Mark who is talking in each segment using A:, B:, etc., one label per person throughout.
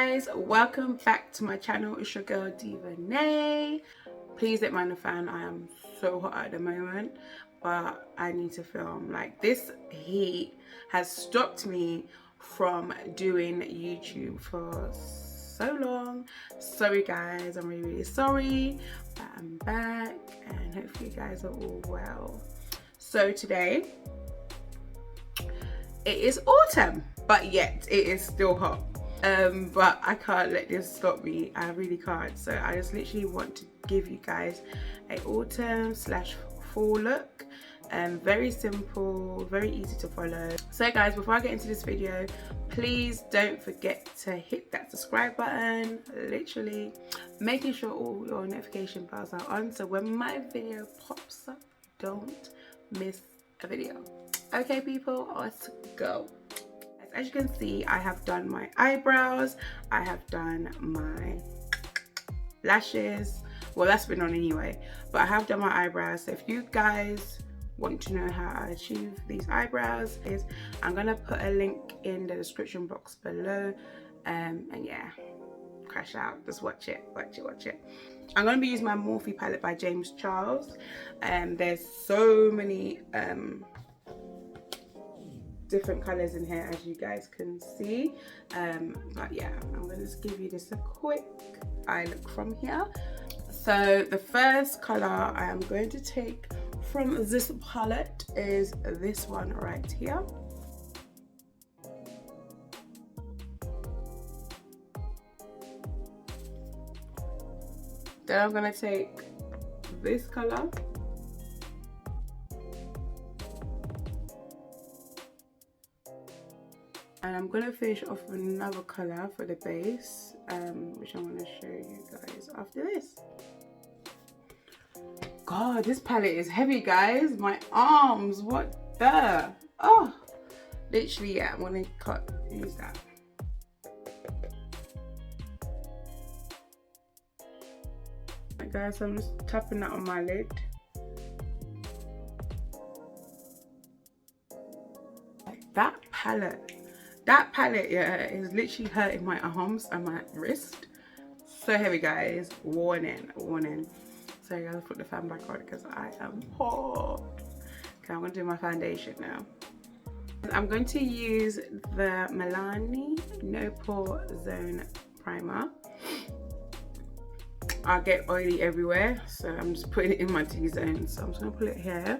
A: guys, welcome back to my channel. It's your girl Diva. Please don't mind the fan. I am so hot at the moment, but I need to film. Like, this heat has stopped me from doing YouTube for so long. Sorry guys, I'm really sorry, but I'm back and hopefully you guys are all well. So today it is autumn, but yet it is still hot. But I can't let this stop me. I really can't. So I just literally want to give you guys a autumn / fall look. Very simple, very easy to follow. So guys, before I get into this video, please don't forget to hit that subscribe button, literally making sure all your notification bells are on, so when my video pops up, don't miss a video. Okay people, let's go. As you can see, I have done my eyebrows, I have done my lashes. Well, that's been on anyway, but I have done my eyebrows. So if you guys want to know how I achieve these eyebrows, I'm gonna put a link in the description box below, and yeah, crash out, just watch it. I'm gonna be using my Morphe palette by James Charles, and there's so many different colors in here, as you guys can see, but yeah, I'm gonna just give you just a quick eye look from here. So the first color I am going to take from this palette is this one right here. Then I'm gonna take this color. And I'm gonna finish off with another color for the base, which I'm gonna show you guys after this. God, this palette is heavy, guys. My arms, what the? Oh, literally, yeah, I'm gonna use that. Right, guys, so I'm just tapping that on my lid. Like that palette, yeah, is literally hurting my arms and my wrist. So heavy, guys. Warning. So I gotta put the fan back on because I am hot. Okay, I'm gonna do my foundation now. I'm going to use the Milani No Pore Zone Primer. I get oily everywhere, so I'm just putting it in my T-zone. So I'm just gonna put it here.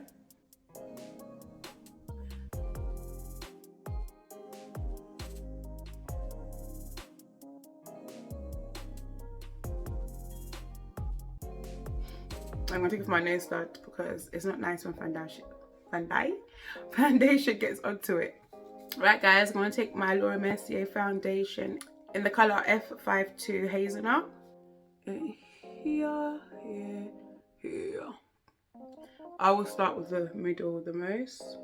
A: I'm gonna take off my nail stud because it's not nice when foundation gets onto it. Right guys, I'm gonna take my Laura Mercier foundation in the color F52 Hazelnut. Here. I will start with the middle the most.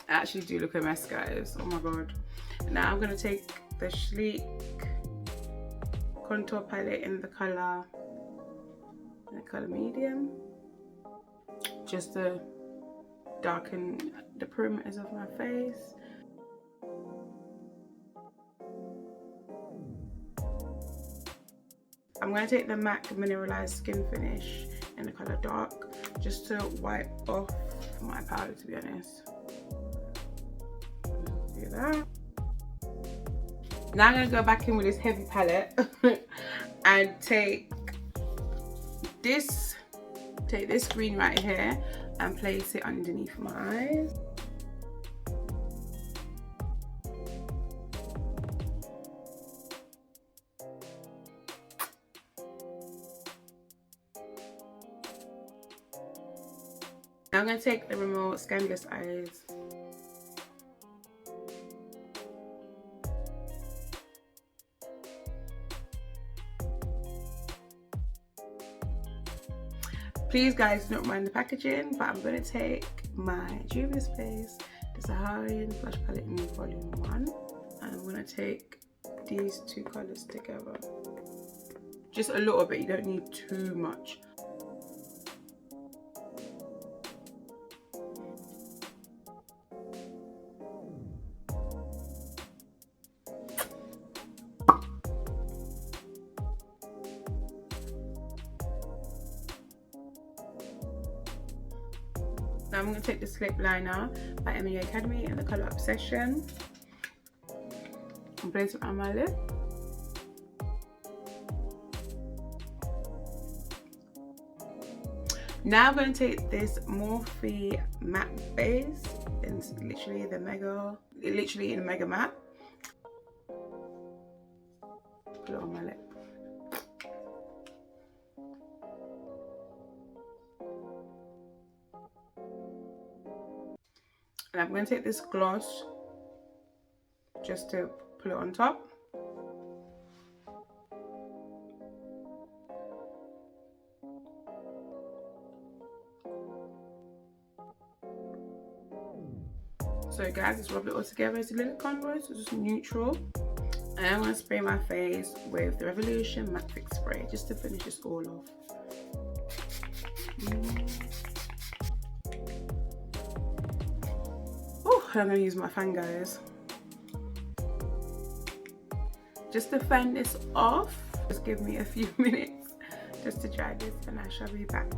A: I actually do look a mess, guys. Oh my god. Now I'm gonna take the Sleek contour palette in the color medium, just to darken the perimeters of my face. I'm going to take the MAC Mineralize Skin Finish in the color Dark, just to wipe off my powder, to be honest. Do that. Now I'm going to go back in with this heavy palette and take this green right here and place it underneath my eyes. Now I'm going to take the Rimmel Scandalous Eyes. Please guys, don't mind the packaging, but I'm going to take my Juvia's Place, the Saharan Blush Palette in Volume 1, and I'm going to take these two colours together. Just a little bit, you don't need too much. Now I'm going to take the Slip Liner by Emily Academy in the colour Obsession and place it on my lip. Now I'm going to take this Morphe matte base. It's literally in Mega Matte. Put it on my lip. And I'm going to take this gloss just to put it on top. So guys, let's rub it all together. It's a little contour, so just neutral. And I'm going to spray my face with the Revolution Matte Fix Spray just to finish this all off. I'm going to use my fan, guys, just to fan this off. Just give me a few minutes just to dry this and I shall be back.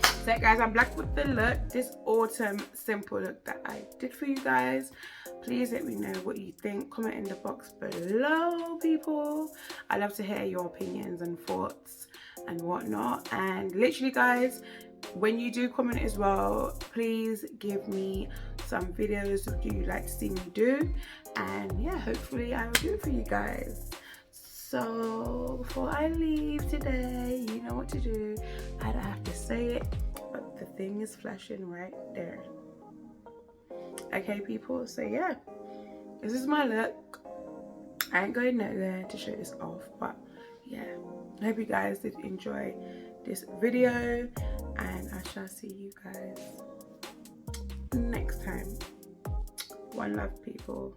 A: So guys, I'm back with the look, this autumn simple look that I did for you guys. Please let me know what you think. Comment in the box below, people. I love to hear your opinions and thoughts and whatnot. And literally guys, when you do comment as well, please give me some videos that you like to see me do, and yeah, hopefully I will do it for you guys. So before I leave today, you know what to do. I don't have to say it, but the thing is flashing right there. Okay people, so yeah, this is my look. I ain't going nowhere to show this off, but yeah, I hope you guys did enjoy this video, and I shall see you guys next time. One love, people.